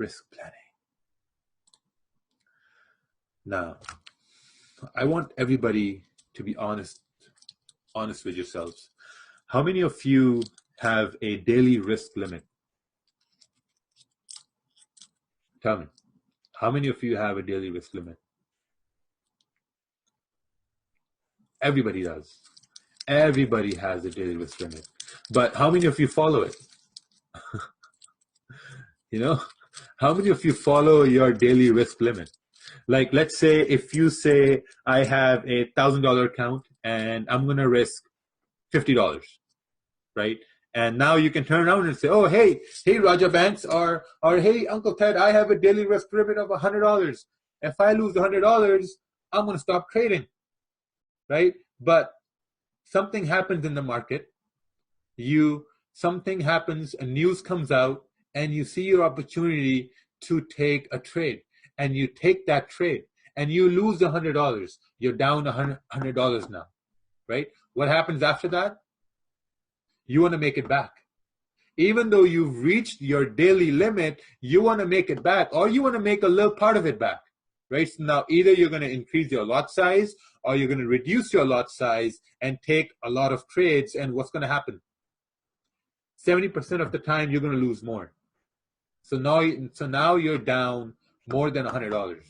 risk planning. Now, I want everybody to be honest with yourselves. How many of you have a daily risk limit? Tell me. How many of you have a daily risk limit? Everybody does. Everybody has a daily risk limit. But how many of you follow it? You know, how many of you follow your daily risk limit? Like, let's say if you say, I have a $1,000 account and I'm going to risk $50, right? And now you can turn around and say, oh, hey, Raja Banks, or hey, Uncle Ted, I have a daily risk limit of $100. If I lose $100, I'm going to stop trading, right? But something happens in the market. Something happens, a news comes out, and you see your opportunity to take a trade. And you take that trade, and you lose $100. You're down $100 now, right? What happens after that? You want to make it back. Even though you've reached your daily limit, you want to make it back, or you want to make a little part of it back, right? So now either you're going to increase your lot size, or you're going to reduce your lot size and take a lot of trades, and what's going to happen? 70% of the time, you're going to lose more. So now you're down more than $100.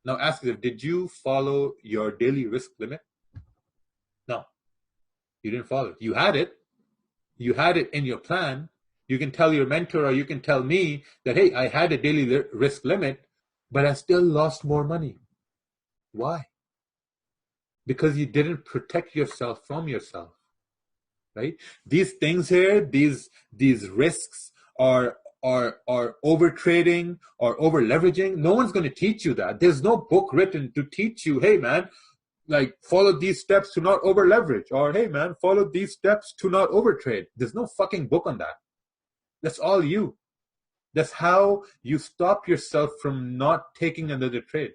Now ask yourself, did you follow your daily risk limit? No, you didn't follow it. You had it. You had it in your plan. You can tell your mentor, or you can tell me that, hey, I had a daily risk limit, but I still lost more money. Why? Because you didn't protect yourself from yourself, right? These things here, these risks are over trading or over leveraging. No one's going to teach you that. There's no book written to teach you, hey man, like follow these steps to not over leverage, or hey man, follow these steps to not over trade. There's no fucking book on that. That's all you. That's how you stop yourself from not taking another trade.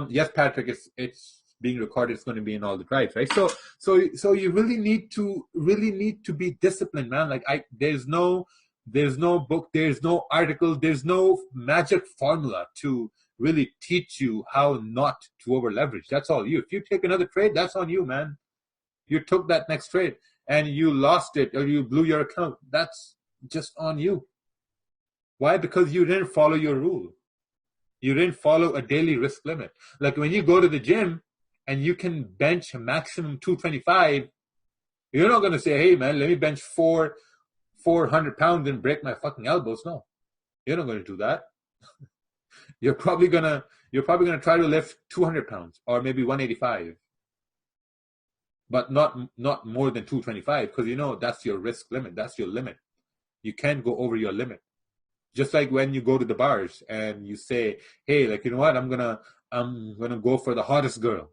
Yes, Patrick, it's being recorded. It's going to be in all the drives, right? So you really need to be disciplined, man. Like there's no book, there's no article, there's no magic formula to really teach you how not to over leverage. That's all you. If you take another trade, that's on you, man. You took that next trade and you lost it, or you blew your account. That's just on you. Why? Because you didn't follow your rule. You didn't follow a daily risk limit. Like when you go to the gym and you can bench a maximum 225, you're not going to say, hey man, let me bench 400 pounds and break my fucking elbows. No, you're not going to do that. You're probably gonna try to lift 200 pounds or maybe 185, but not more than 225, because that's your risk limit. That's your limit. You can't go over your limit. Just like when you go to the bars and you say, hey, like, you know what, I'm gonna go for the hottest girl.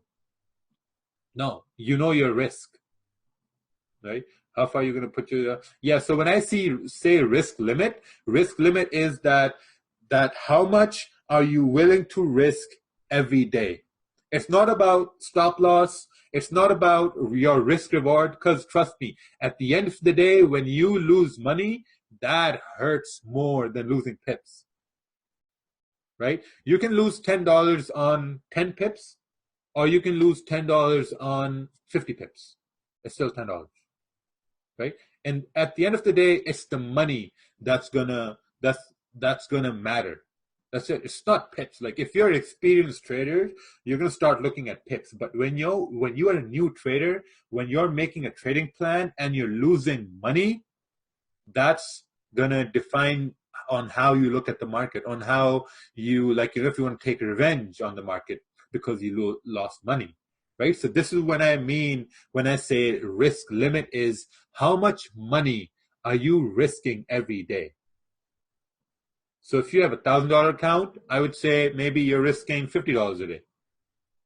No, you know your risk, right? How far are you going to put your... Yeah, so when I say risk limit is that how much are you willing to risk every day? It's not about stop loss. It's not about your risk reward, because trust me, at the end of the day, when you lose money, that hurts more than losing pips, right? You can lose $10 on 10 pips, or you can lose $10 on 50 pips. It's still $10. Right? And at the end of the day, it's the money that's gonna matter. That's it. It's not pips. Like if you're an experienced trader, you're gonna start looking at pips. But when you are a new trader, when you're making a trading plan and you're losing money, that's gonna define on how you look at the market, on how you, like, if you want to take revenge on the market because you lost money. Right? So this is what I mean when I say risk limit is how much money are you risking every day? So if you have a $1,000 account, I would say maybe you're risking $50 a day.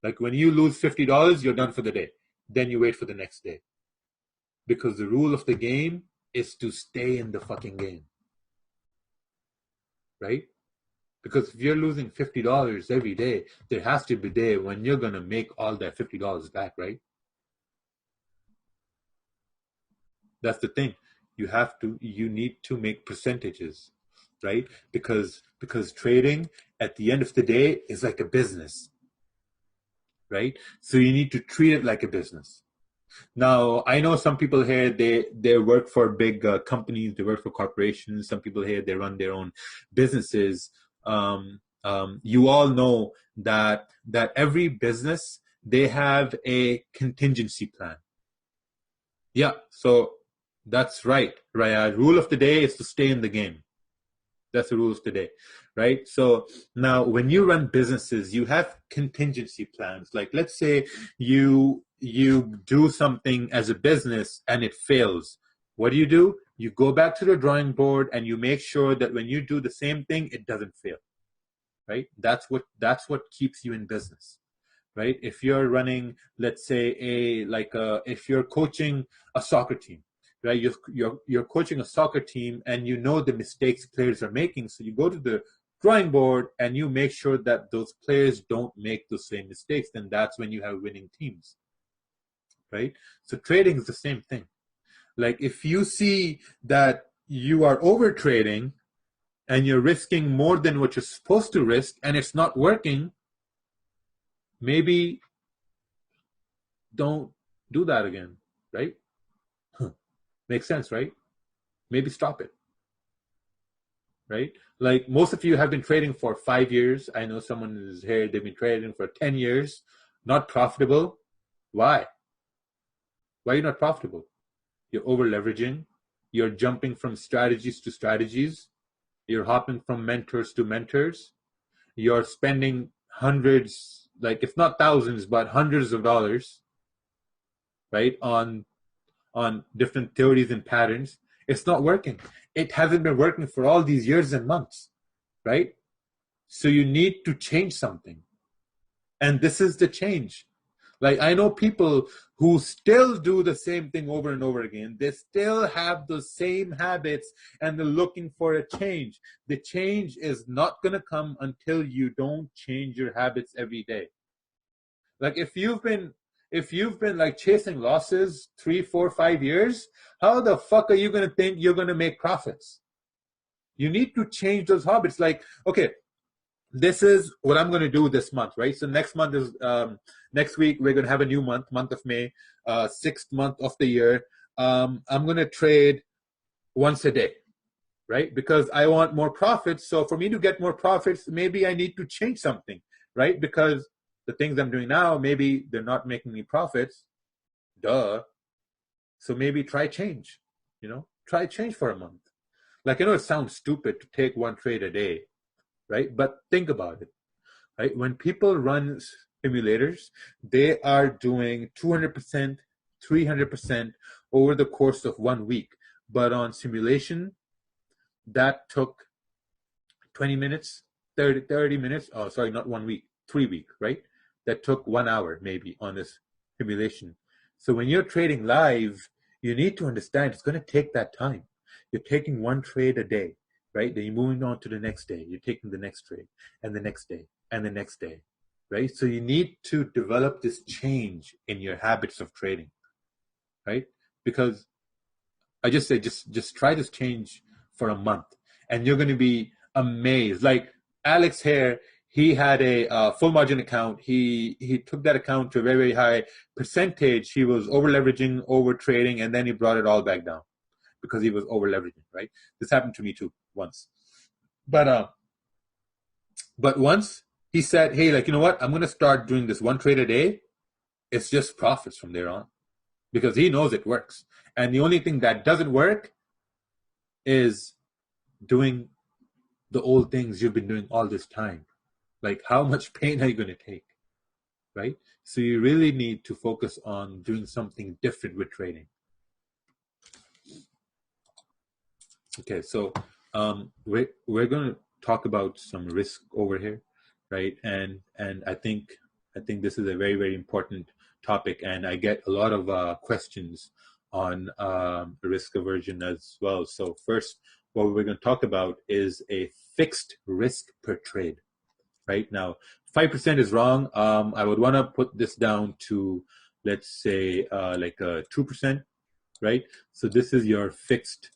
Like when you lose $50, you're done for the day. Then you wait for the next day. Because the rule of the game is to stay in the fucking game. Right? Because if you're losing $50 every day, there has to be a day when you're going to make all that $50 back, right? That's the thing. You need to make percentages. right? Because trading at the end of the day is like a business, right? So you need to treat it like a business. Now, I know some people here, they work for big companies, they work for corporations. Some people here, they run their own businesses. You all know that every business, they have a contingency plan. Yeah, so that's right. Rule of the day is to stay in the game. That's the rule of the day, right? So now when you run businesses, you have contingency plans. Like, let's say you do something as a business and it fails. What do? You go back to the drawing board and you make sure that when you do the same thing, it doesn't fail, right? That's what keeps you in business, right? If you're running, let's say if you're coaching a soccer team, right? You're coaching a soccer team and you know the mistakes players are making. So you go to the drawing board and you make sure that those players don't make those same mistakes. Then that's when you have winning teams, right? So trading is the same thing. Like, if you see that you are over trading and you're risking more than what you're supposed to risk and it's not working, maybe don't do that again, right? Makes sense, right? Maybe stop it, right? Like, most of you have been trading for 5 years. I know someone is here, they've been trading for 10 years, not profitable. Why? Why are you not profitable? You're over leveraging. You're jumping from strategies to strategies. You're hopping from mentors to mentors. You're spending hundreds, like if not thousands, but hundreds of dollars, right, on different theories and patterns. It's not working. It hasn't been working for all these years and months, right? So you need to change something. And this is the change. Like, I know people who still do the same thing over and over again. They still have the same habits and they're looking for a change. The change is not going to come until you don't change your habits every day. Like, if you've been like chasing losses 3, 4, 5 years, how the fuck are you going to think you're going to make profits? You need to change those habits. Like, okay, this is what I'm going to do this month, right? So next month is, next week, we're going to have a new month of May, 6th month of the year. I'm going to trade once a day, right? Because I want more profits. So for me to get more profits, maybe I need to change something, right? Because the things I'm doing now, maybe they're not making me profits. Duh. So maybe try change, try change for a month. Like, I know it sounds stupid to take one trade a day, right? But think about it, right? When people run simulators, they are doing 200%, 300% over the course of 1 week. But on simulation, that took 20 minutes, 30 minutes. Oh, sorry, not 1 week, 3 weeks, right? That took 1 hour maybe on this simulation. So when you're trading live, you need to understand it's going to take that time. You're taking one trade a day, right? Then you're moving on to the next day. You're taking the next trade and the next day and the next day, right? So you need to develop this change in your habits of trading, right? Because I just say, just try this change for a month and you're going to be amazed. Like Alex here, he had a full margin account. He took that account to a very, very high percentage. He was over leveraging, over trading, and then he brought it all back down because he was over leveraging, right? This happened to me too once. But once he said, hey, like, you know what? I'm going to start doing this one trade a day. It's just profits from there on because he knows it works. And the only thing that doesn't work is doing the old things you've been doing all this time. Like, how much pain are you going to take, right? So you really need to focus on doing something different with trading. Okay, so we're going to talk about some risk over here, right? And I think this is a very, very important topic, and I get a lot of questions on risk aversion as well. So first, what we're going to talk about is a fixed risk per trade. Right now, 5% is wrong. I would want to put this down to, let's say, like 2%, right? So this is your fixed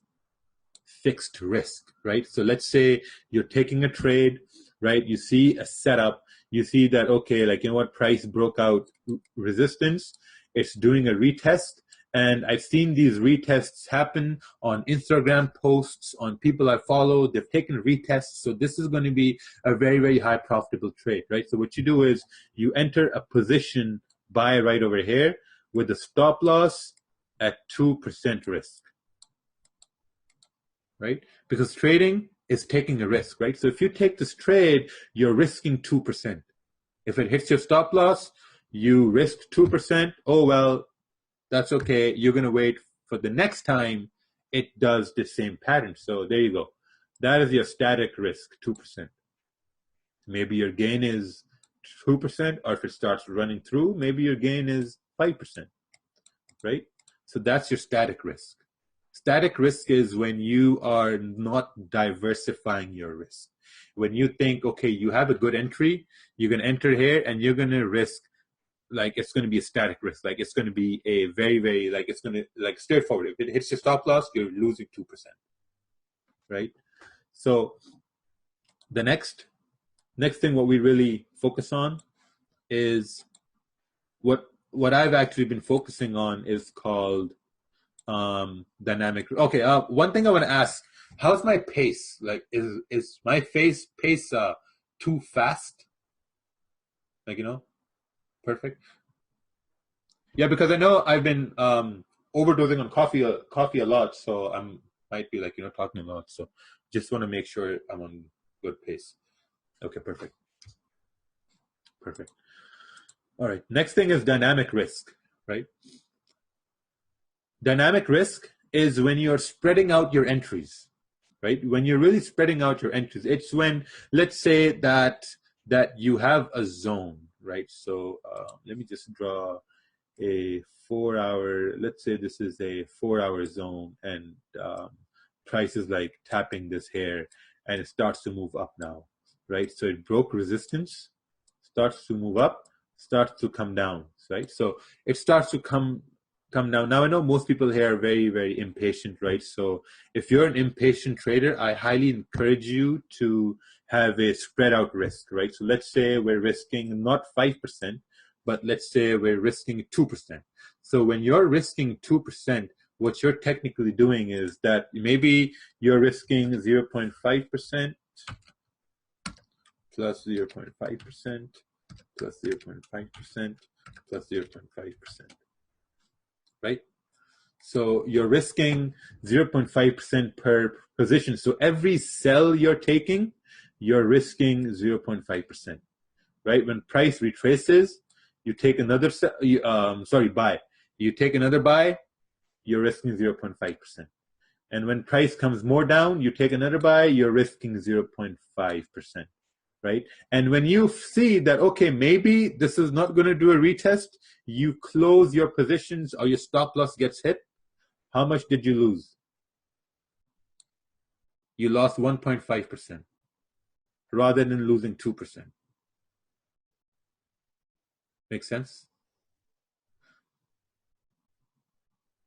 fixed risk, right? So let's say you're taking a trade, right? You see a setup, you see that, okay, like, you know what, price broke out resistance, it's doing a retest. And I've seen these retests happen on Instagram posts, on people I follow. They've taken retests. So this is going to be a very, very high profitable trade, right? So what you do is you enter a position buy right over here with a stop loss at 2% risk, right? Because trading is taking a risk, right? So if you take this trade, you're risking 2%. If it hits your stop loss, you risk 2%. Oh, well, that's okay. You're going to wait for the next time it does the same pattern. So there you go. That is your static risk, 2%. Maybe your gain is 2%, or if it starts running through, maybe your gain is 5%, right? So that's your static risk. Static risk is when you are not diversifying your risk. When you think, okay, you have a good entry, you're going to enter here and you're going to risk, like, it's going to be a static risk. Like, it's going to be a very, very, like, it's going to, like, straightforward. If it hits your stop loss, you're losing 2%, right? So the next thing, what we really focus on is what I've actually been focusing on is called dynamic. Okay, one thing I want to ask, how's my pace? Like, is my pace too fast? Like, you know, perfect. Yeah, because I know I've been overdosing on coffee a lot, so I'm might be, like, you know, talking a lot. So just want to make sure I'm on good pace. Okay, perfect. Perfect. All right. Next thing is dynamic risk, right? Dynamic risk is when you're spreading out your entries, right? When you're really spreading out your entries, it's when, let's say that you have a zone, right? So let me just draw a 4 hour, let's say this is a 4 hour zone, and price is like tapping this here and it starts to move up now, right? So it broke resistance, starts to move up, starts to come down, right? So it starts to come down. Now, I know most people here are very, very impatient, right? So if you're an impatient trader, I highly encourage you to have a spread out risk, right? So let's say we're risking not 5%, but let's say we're risking 2%. So when you're risking 2%, what you're technically doing is that maybe you're risking 0.5% plus 0.5% plus 0.5% plus 0.5%, right? So you're risking 0.5% per position. So every sell you're taking, you're risking 0.5%, right? When price retraces, you take another buy. You take another buy, you're risking 0.5%. And when price comes more down, you take another buy, you're risking 0.5%, right? And when you see that, okay, maybe this is not going to do a retest, you close your positions or your stop loss gets hit. How much did you lose? You lost 1.5% rather than losing 2%. Make sense?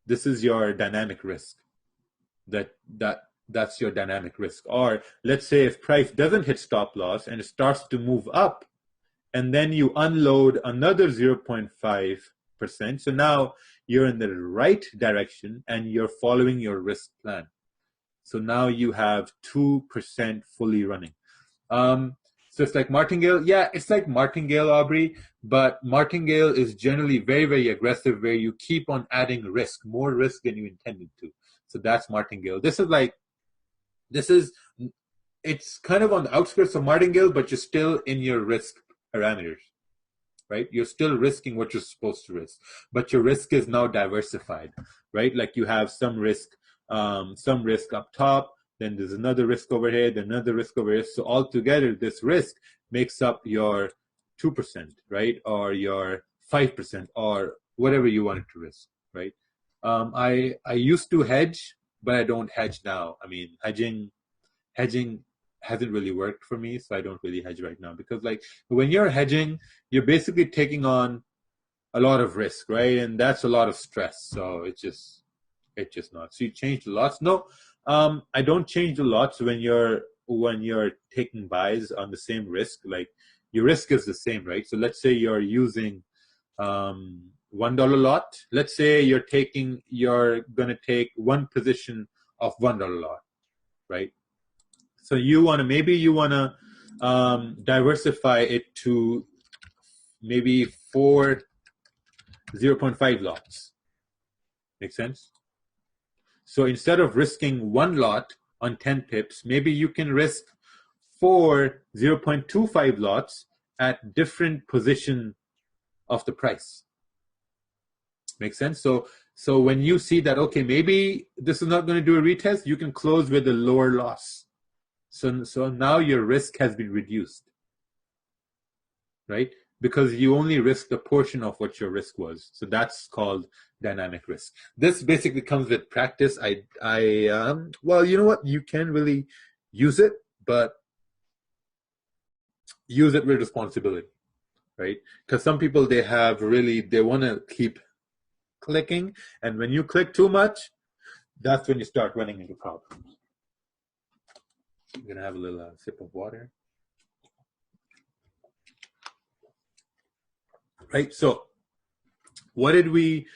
This is your dynamic risk. That's your dynamic risk. Or let's say if price doesn't hit stop loss and it starts to move up, and then you unload another 0.5%. So now you're in the right direction and you're following your risk plan. So now you have 2% fully running. So it's like martingale. Yeah, it's like martingale, Aubrey, but martingale is generally very, very aggressive, where you keep on adding risk, more risk than you intended to. So that's martingale. It's kind of on the outskirts of martingale, but you're still in your risk parameters, right? You're still risking what you're supposed to risk, but your risk is now diversified, right? Like you have some risk up top, then there's another risk over here, then another risk over here. So altogether, this risk makes up your 2%, right? Or your 5%, or whatever you want it to risk, right? I used to hedge, but I don't hedge now. I mean, hedging hasn't really worked for me, so I don't really hedge right now, because like when you're hedging, you're basically taking on a lot of risk, right? And that's a lot of stress. So it's just, It's just not. So you change the lots. No, I don't change the lots when you're taking buys on the same risk. Like your risk is the same, right? So let's say you're using $1 lot. Let's say you're gonna take one position of $1 lot, right? So you wanna diversify it to maybe 4 0.5 lots. Make sense? So instead of risking one lot on 10 pips, maybe you can risk 4 0.25 lots at different position of the price. Make sense? So when you see that, okay, maybe this is not going to do a retest, you can close with a lower loss. So now your risk has been reduced, right? Because you only risked a portion of what your risk was. So that's called dynamic risk. This basically comes with practice. Well, you know what? You can really use it, but use it with responsibility, right? Because some people, they want to keep clicking. And when you click too much, that's when you start running into problems. I'm going to have a little sip of water. Right, so what did we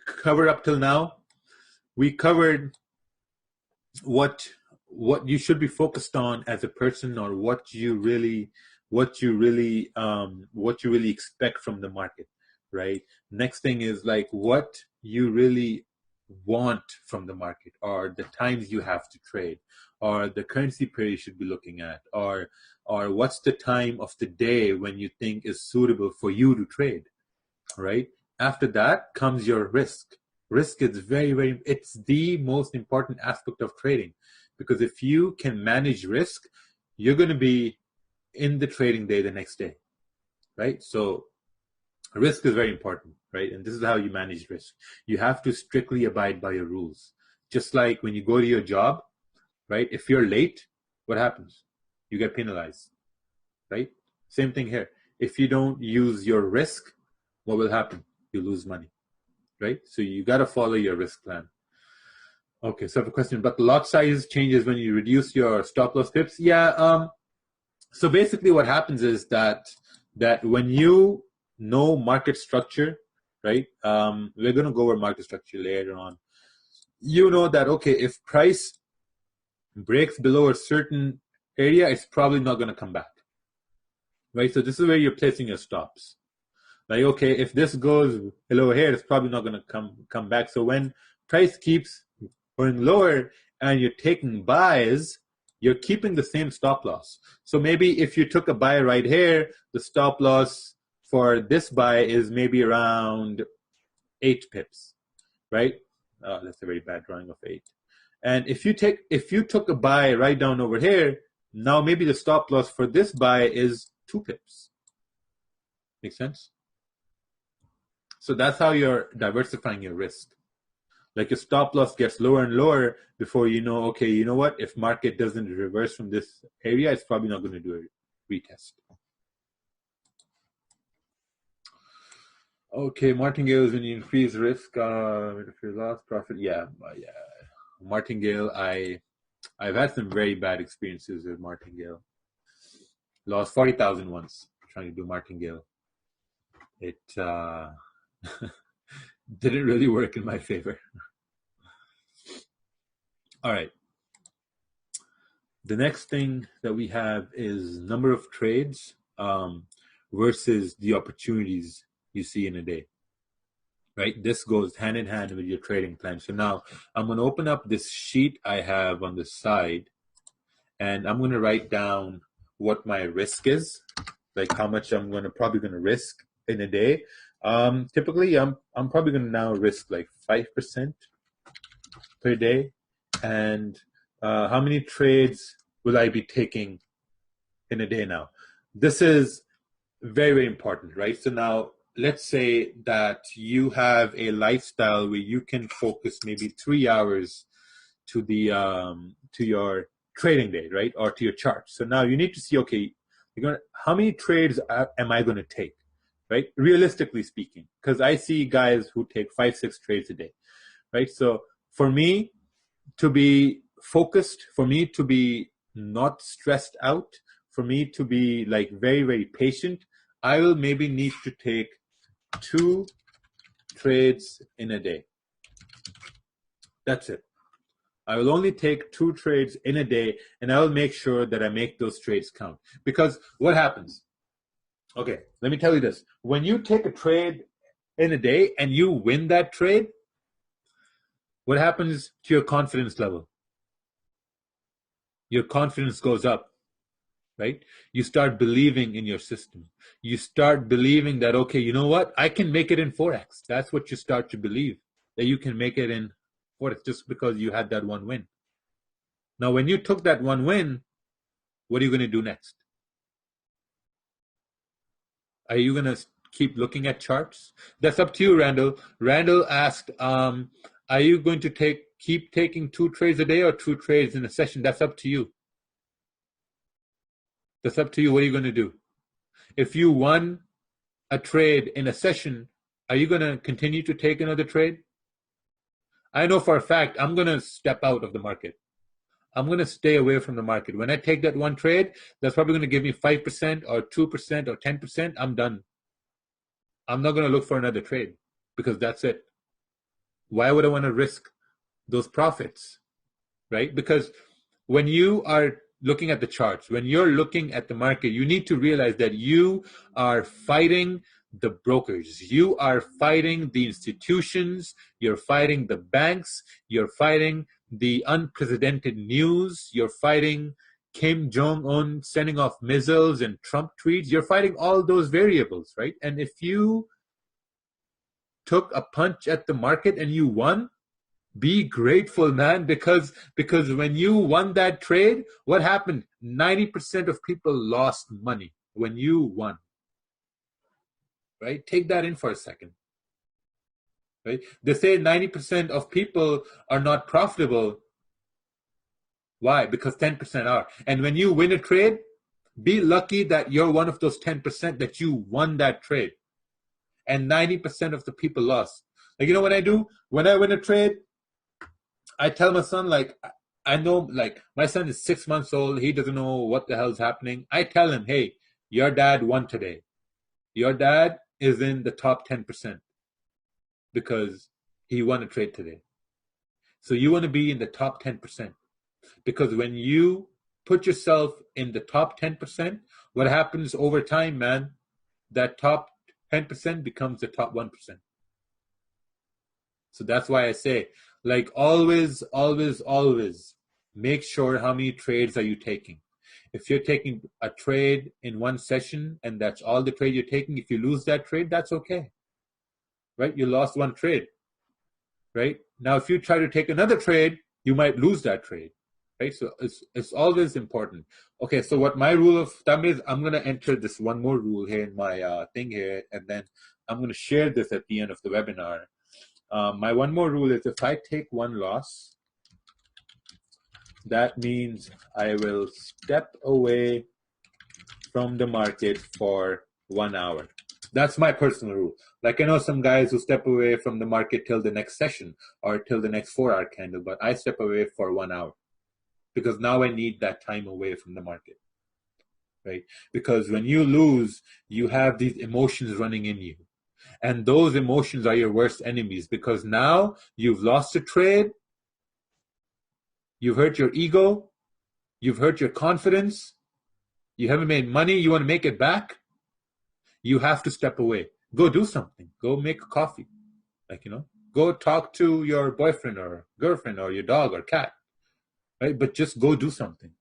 cover up till now? We covered what you should be focused on as a person, or what you really expect from the market, right? Next thing is like what you really want from the market, or the times you have to trade, or the currency pair you should be looking at, or what's the time of the day when you think is suitable for you to trade, right? After that comes your risk. Risk is it's the most important aspect of trading, because if you can manage risk, you're going to be in the trading day the next day, right? So risk is very important, right? And this is how you manage risk. You have to strictly abide by your rules. Just like when you go to your job, right? If you're late, what happens? You get penalized, right? Same thing here. If you don't use your risk, what will happen? You lose money, right? So you got to follow your risk plan. Okay, so I have a question, but the lot size changes when you reduce your stop loss pips. Yeah. So basically what happens is that when you know market structure, right? We're going to go over market structure later on. You know that, okay, if price breaks below a certain area, it's probably not going to come back, right? So this is where you're placing your stops. Like, okay, if this goes below here, it's probably not going to come back. So when price keeps going lower and you're taking buys, you're keeping the same stop loss. So maybe if you took a buy right here, the stop loss for this buy is maybe around 8 pips, right? Oh, that's a very bad drawing of 8. And if you took a buy right down over here, now maybe the stop loss for this buy is 2 pips. Make sense? So that's how you're diversifying your risk. Like your stop loss gets lower and lower before you know, okay, you know what? If market doesn't reverse from this area, it's probably not going to do a retest. Okay, martingale is when you increase risk, if you lost profit. Yeah. Martingale, I've had some very bad experiences with martingale. Lost 40,000 once trying to do martingale. It didn't really work in my favor. All right. The next thing that we have is number of trades versus the opportunities you see in a day, right? This goes hand in hand with your trading plan. So now I'm going to open up this sheet I have on the side, and I'm going to write down what my risk is, like how much I'm probably going to risk in a day. Typically, I'm probably going to now risk like 5% per day. And how many trades will I be taking in a day now? This is very, very important, right? So now let's say that you have a lifestyle where you can focus maybe 3 hours to your trading day, right? Or to your chart. So now you need to see, okay, how many trades am I going to take, right? Realistically speaking, because I see guys who take 5-6 trades a day, right? So for me to be focused, for me to be not stressed out, for me to be like very, very patient, I will maybe need to take 2 trades in a day. That's it. I will only take 2 trades in a day, and I will make sure that I make those trades count. Because what happens? Okay, let me tell you this. When you take a trade in a day and you win that trade, what happens to your confidence level? Your confidence goes up, right? You start believing in your system. You start believing that, okay, you know what? I can make it in Forex. That's what you start to believe, that you can make it in Forex just because you had that one win. Now, when you took that one win, what are you going to do next? Are you going to keep looking at charts? That's up to you, Randall. Randall asked, are you going to keep taking 2 trades a day or 2 trades in a session? That's up to you. That's up to you. What are you going to do? If you won a trade in a session, are you going to continue to take another trade? I know for a fact I'm going to step out of the market. I'm going to stay away from the market. When I take that one trade, that's probably going to give me 5% or 2% or 10%. I'm done. I'm not going to look for another trade because that's it. Why would I want to risk those profits, right? Because when you are looking at the charts, when you're looking at the market, you need to realize that you are fighting the brokers. You are fighting the institutions. You're fighting the banks. You're fighting the unprecedented news. You're fighting Kim Jong-un sending off missiles and Trump tweets. You're fighting all those variables, right? And if you took a punch at the market and you won, be grateful, man, because when you won that trade, what happened? 90% of people lost money when you won. Right? Take that in for a second. Right? They say 90% of people are not profitable. Why? Because 10% are. And when you win a trade, be lucky that you're one of those 10% that you won that trade. And 90% of the people lost. Like, you know what I do? When I win a trade, I tell my son, like, I know, like, my son is 6 months old. He doesn't know what the hell is happening. I tell him, hey, your dad won today. Your dad is in the top 10% because he won a trade today. So you want to be in the top 10%. Because when you put yourself in the top 10%, what happens over time, man, that top 10% becomes the top 1%. So that's why I say, like, always, always, always make sure how many trades are you taking. If you're taking a trade in one session and that's all the trade you're taking, if you lose that trade, that's okay, right? You lost one trade, right? Now, if you try to take another trade, you might lose that trade, right? So it's always important. Okay, so what my rule of thumb is, I'm going to enter this one more rule here in my thing here, and then I'm going to share this at the end of the webinar. My one more rule is if I take one loss, that means I will step away from the market for 1 hour. That's my personal rule. Like, I know some guys who step away from the market till the next session or till the next 4-hour candle, but I step away for 1 hour because now I need that time away from the market, right? Because when you lose, you have these emotions running in you. And those emotions are your worst enemies because now you've lost a trade, you've hurt your ego, you've hurt your confidence, you haven't made money, you want to make it back, you have to step away. Go do something. Go make a coffee. Like, go talk to your boyfriend or girlfriend or your dog or cat, right? But just go do something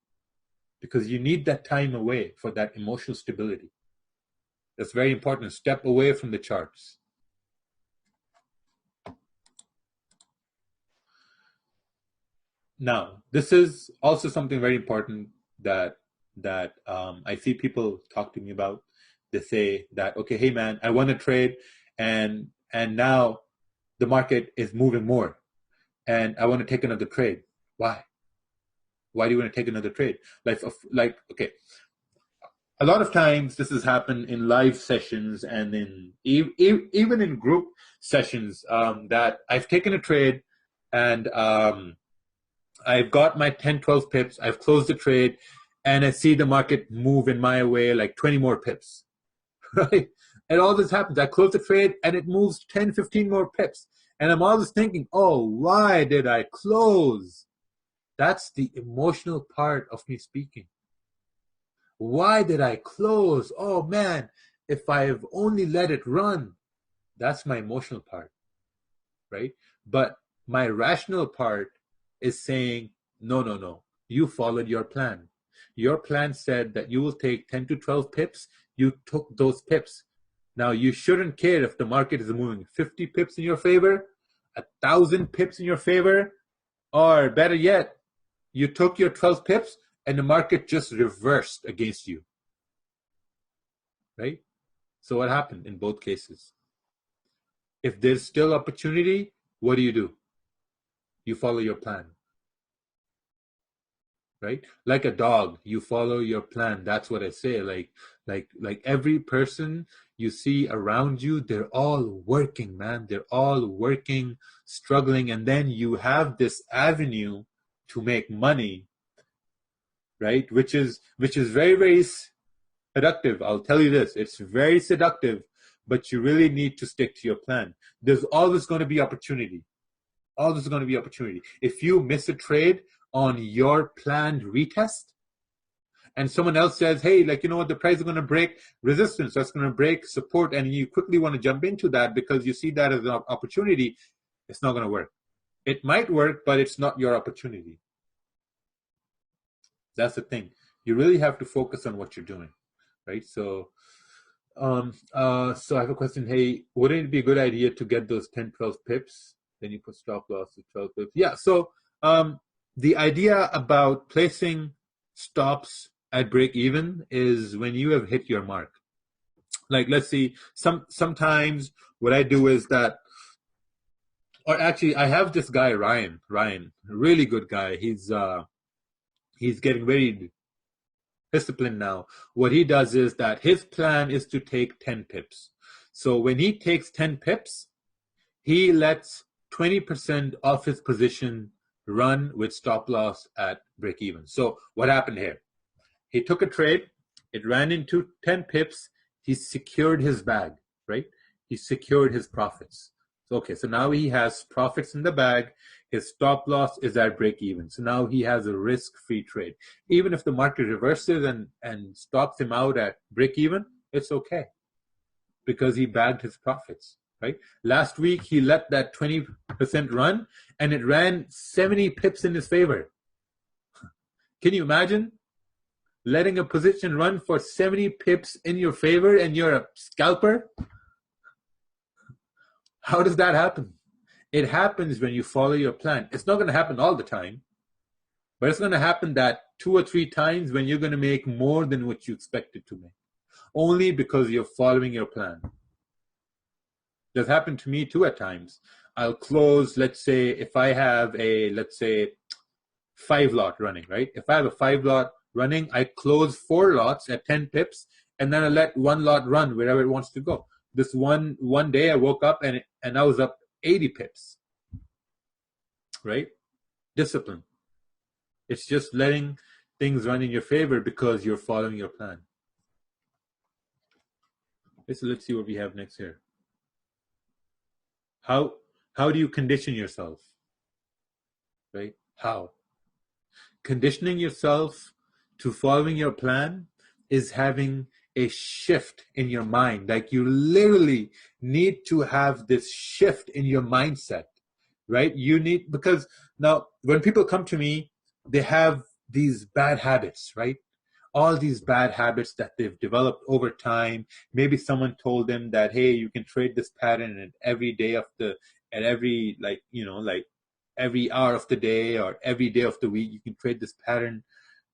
because you need that time away for that emotional stability. That's very important. Step away from the charts. Now, this is also something very important that I see people talk to me about. They say that, okay, hey man, I won a trade and now the market is moving more and I want to take another trade. Why? Why do you want to take another trade? Like, okay. A lot of times this has happened in live sessions and in even in group sessions that I've taken a trade and I've got my 10, 12 pips. I've closed the trade, and I see the market move in my way like 20 more pips, right? And all this happens. I close the trade, and it moves 10, 15 more pips. And I'm always thinking, oh, why did I close? That's the emotional part of me speaking. Why did I close? Oh, man, if I've only let it run. That's my emotional part, right? But my rational part is saying, no. You followed your plan. Your plan said that you will take 10 to 12 pips. You took those pips. Now, you shouldn't care if the market is moving 50 pips in your favor, 1,000 pips in your favor, or better yet, you took your 12 pips and the market just reversed against you, right? So what happened in both cases? If there's still opportunity, what do? You follow your plan, right? Like a dog, you follow your plan. That's what I say. Like every person you see around you, they're all working, man. They're all working, struggling, and then you have this avenue to make money, right? Which is very, very seductive. I'll tell you this, it's very seductive, but you really need to stick to your plan. There's always going to be opportunity. Always going to be opportunity. If you miss a trade on your planned retest, and someone else says, hey, like, you know what, the price is going to break resistance, that's going to break support, and you quickly want to jump into that because you see that as an opportunity, it's not going to work. It might work, but it's not your opportunity. That's the thing. You really have to focus on what you're doing, right? So I have a question. Hey, wouldn't it be a good idea to get those 10, 12 pips? Then you put stop loss at 12 pips. Yeah, so the idea about placing stops at break even is when you have hit your mark. Like, let's see, sometimes what I do is that, or actually I have this guy, Ryan, really good guy. He's getting very disciplined now. What he does is that his plan is to take 10 pips. So when he takes 10 pips, he lets 20% of his position run with stop loss at break even. So what happened here? He took a trade, it ran into 10 pips, he secured his bag, right? He secured his profits. Okay, so now he has profits in the bag, his stop loss is at break even. So now he has a risk-free trade. Even if the market reverses and stops him out at break even, it's okay because he bagged his profits, right? Last week, he let that 20% run and it ran 70 pips in his favor. Can you imagine letting a position run for 70 pips in your favor and you're a scalper? How does that happen? It happens when you follow your plan. It's not going to happen all the time, but it's going to happen that 2 or 3 times when you're going to make more than what you expected to make, only because you're following your plan. That's happened to me too at times. I'll close, let's say, if I have a, let's say, 5 lot running, right? If I have a 5 lot running, I close 4 lots at 10 pips, and then I let 1 lot run wherever it wants to go. This one day I woke up and I was up 80 pips, right? Discipline. It's just letting things run in your favor because you're following your plan. Okay, so let's see what we have next here. How do you condition yourself, right? How? Conditioning yourself to following your plan is having a shift in your mind. Like, you literally need to have this shift in your mindset, right? You need, because now when people come to me, they have these bad habits, right? All these bad habits that they've developed over time. Maybe someone told them that, hey, you can trade this pattern at every day of the, at every, like, you know, like every hour of the day or every day of the week, you can trade this pattern.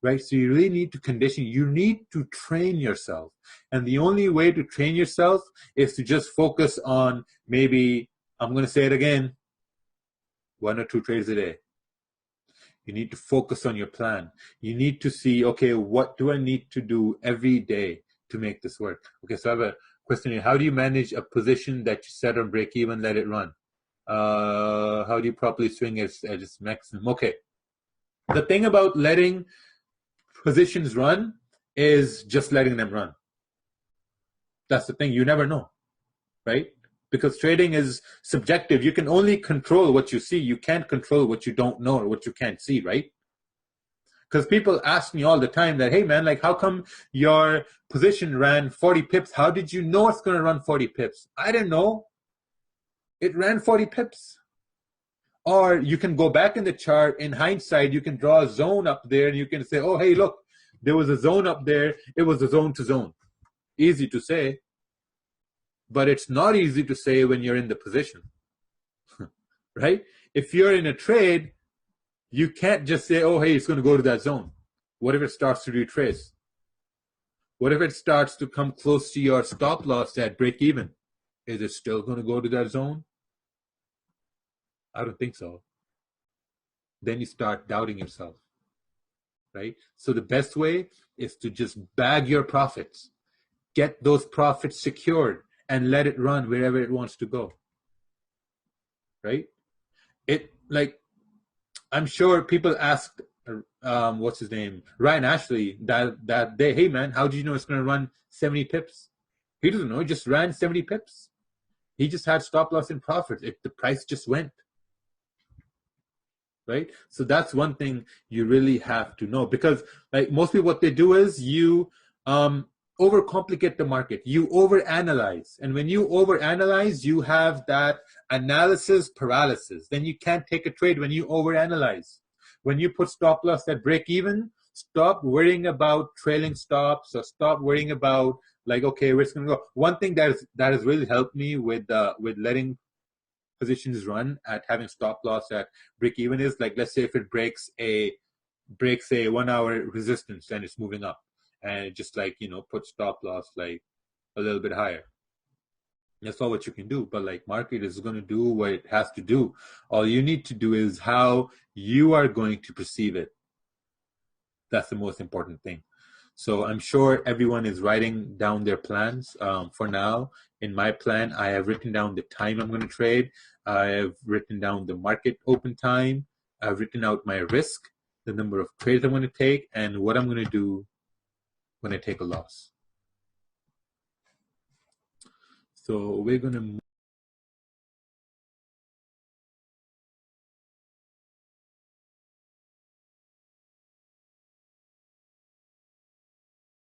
Right? So you really need to condition. You need to train yourself. And the only way to train yourself is to just focus on, maybe, I'm going to say it again, 1 or 2 trades a day. You need to focus on your plan. You need to see, okay, what do I need to do every day to make this work? Okay, so I have a question here. How do you manage a position that you set on break even, let it run? How do you properly swing at its maximum? Okay. The thing about letting positions run is just letting them run. That's the thing. You never know, right? Because trading is subjective. You can only control what you see. You can't control what you don't know or what you can't see, right? Because people ask me all the time that, hey man, like how come your position ran 40 pips? How did you know it's going to run 40 pips? I didn't know. It ran 40 pips. Or you can go back in the chart. In hindsight, you can draw a zone up there and you can say, oh, hey, look, there was a zone up there. It was a zone to zone. Easy to say. But it's not easy to say when you're in the position, right? If you're in a trade, you can't just say, oh, hey, it's going to go to that zone. What if it starts to retrace? What if it starts to come close to your stop loss at break even? Is it still going to go to that zone? I don't think so. Then you start doubting yourself, right? So the best way is to just bag your profits, get those profits secured, and let it run wherever it wants to go, right? It like, I'm sure people asked, what's his name, Ryan Ashley, that day, hey man, how do you know it's going to run 70 pips? He doesn't know. He just ran 70 pips. He just had stop loss and profits. The price just went, right? So that's one thing you really have to know, because like most people, what they do is you overcomplicate the market. You overanalyze. And when you overanalyze, you have that analysis paralysis. Then you can't take a trade when you overanalyze. When you put stop loss at break even, stop worrying about trailing stops, or stop worrying about like, okay, where's it going to go? One thing that has really helped me with letting positions run at having stop loss at break even is like, let's say if it breaks a 1 hour resistance and it's moving up, and it just like, put stop loss like a little bit higher. That's all what you can do. But like, market is going to do what it has to do. All you need to do is how you are going to perceive it. That's the most important thing. So I'm sure everyone is writing down their plans. For now, in my plan, I have written down the time I'm going to trade. I have written down the market open time. I've written out my risk, the number of trades I'm going to take, and what I'm going to do when I take a loss. So we're going to